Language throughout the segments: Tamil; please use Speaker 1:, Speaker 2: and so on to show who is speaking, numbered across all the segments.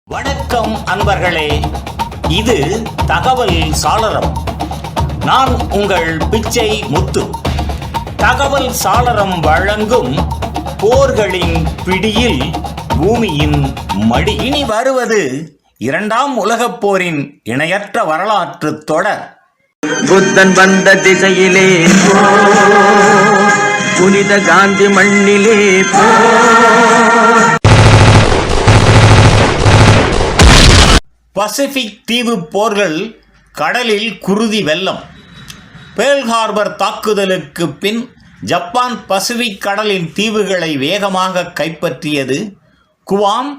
Speaker 1: வணக்கம் அன்பர்களே, இது தகவல் சாளரம். நான் உங்கள் பிச்சை முத்து. தகவல் சாளரம் வழங்கும் போர்களின் பிடியில் பூமியின் மடி. இனி வருவது இரண்டாம் உலகப் போரின் இணையற்ற வரலாற்று தொடர்.
Speaker 2: புத்தன் வந்த திசையிலே புனித காந்தி மண்ணிலே
Speaker 1: பசிபிக் தீவு போர்கள், கடலில் குருதி வெள்ளம். பேர்ல் ஹார்பர் தாக்குதலுக்கு பின் ஜப்பான் பசிபிக் கடலின் தீவுகளை வேகமாக கைப்பற்றியது. குவாம்,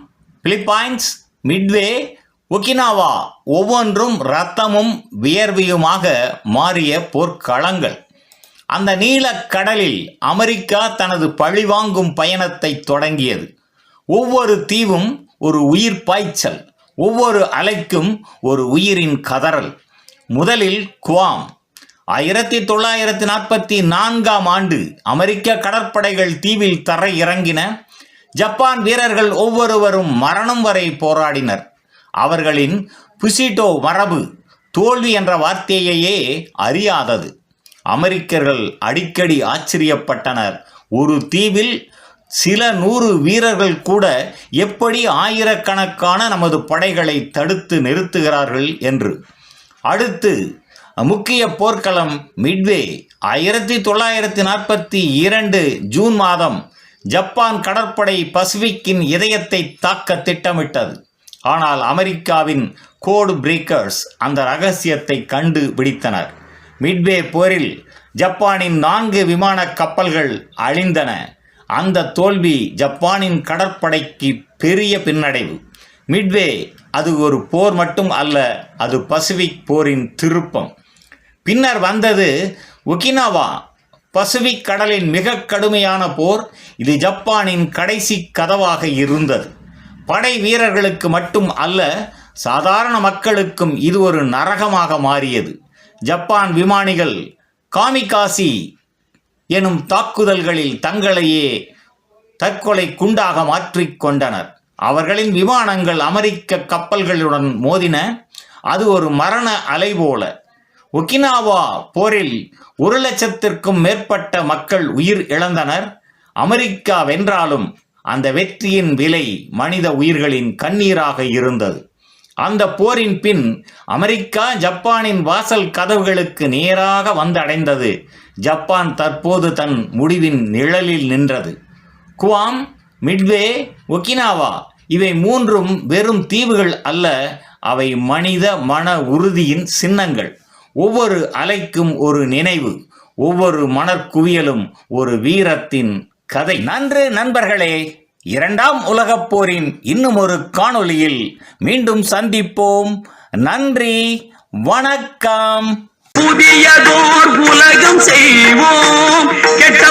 Speaker 1: பிலிப்பைன்ஸ், மிட்வே, ஒகினாவா ஒவ்வொன்றும் இரத்தமும் வியர்வையுமாக மாறிய போர்க்களங்கள். அந்த நீலக்கடலில் அமெரிக்கா தனது பழிவாங்கும் பயணத்தை தொடங்கியது. ஒவ்வொரு தீவும் ஒரு உயிர் பாய்ச்சல், ஒவ்வொரு அலைக்கும் ஒரு உயிரின் கதறல். முதலில் குவாம். 1944ஆம் ஆண்டு அமெரிக்க கடற்படைகள் தீவில் தரை இறங்கின. ஜப்பான் வீரர்கள் ஒவ்வொருவரும் மரணம் வரை போராடினர். அவர்களின் புசிட்டோ மரபு தோல்வி என்ற வார்த்தையையே அறியாதது. அமெரிக்கர்கள் அடிக்கடி ஆச்சரியப்பட்டனர். ஒரு தீவில் சில 100 வீரர்கள் கூட எப்படி ஆயிரக்கணக்கான நமது படைகளை தடுத்து நிறுத்துகிறார்கள் என்று. அடுத்து முக்கிய போர்க்களம் மிட்வே. 1942 ஜூன் மாதம் ஜப்பான் கடற்படை பசிபிக்கின் இதயத்தை தாக்க திட்டமிட்டது. ஆனால் அமெரிக்காவின் கோடு பிரேக்கர்ஸ் அந்த ரகசியத்தை கண்டுபிடித்தனர். மிட்வே போரில் ஜப்பானின் 4 விமான கப்பல்கள் அழிந்தன. அந்த தோல்வி ஜப்பானின் கடற்படைக்கு பெரிய பின்னடைவு. மிட்வே அது ஒரு போர் மட்டும் அல்ல, அது பசிபிக் போரின் திருப்பம். பின்னர் வந்தது ஒகினாவா, பசிபிக் கடலின் மிக கடுமையான போர். இது ஜப்பானின் கடைசி கதவாக இருந்தது. படை வீரர்களுக்கு மட்டும் அல்ல, சாதாரண மக்களுக்கும் இது ஒரு நரகமாக மாறியது. ஜப்பான் விமானிகள் காமிகாசி எனும் தாக்குதல்களில் தங்களையே தற்கொலை குண்டாக மாற்றிக்கொண்டனர். அவர்களின் விமானங்கள் அமெரிக்க கப்பல்களுடன் மோதின. அது ஒரு மரண அலை போல. ஒகினாவா போரில் 1,00,000க்கும் மேற்பட்ட மக்கள் உயிர் இழந்தனர். அமெரிக்கா வென்றாலும் அந்த வெற்றியின் விலை மனித உயிர்களின் கண்ணீராக இருந்தது. அந்த போரின் பின் அமெரிக்கா ஜப்பானின் வாசல் கதவுகளுக்கு நேராக வந்தடைந்தது. ஜப்பான் தற்போது தன் முடிவின் நிழலில் நின்றது. குவாம், மிட்வே, ஒகினாவா இவை 3ம் வெறும் தீவுகள் அல்ல, அவை மனித மன உறுதியின் சின்னங்கள். ஒவ்வொரு அலைக்கும் ஒரு நினைவு, ஒவ்வொரு மணற்குவியலும் ஒரு வீரத்தின் கதை. நன்று நண்பர்களே, இரண்டாம் உலகப் போரின் இன்னும் ஒரு காணொளியில் மீண்டும் சந்திப்போம். நன்றி, வணக்கம்.
Speaker 2: புதியதோர் உலகம் செய்வோம், கெட்ட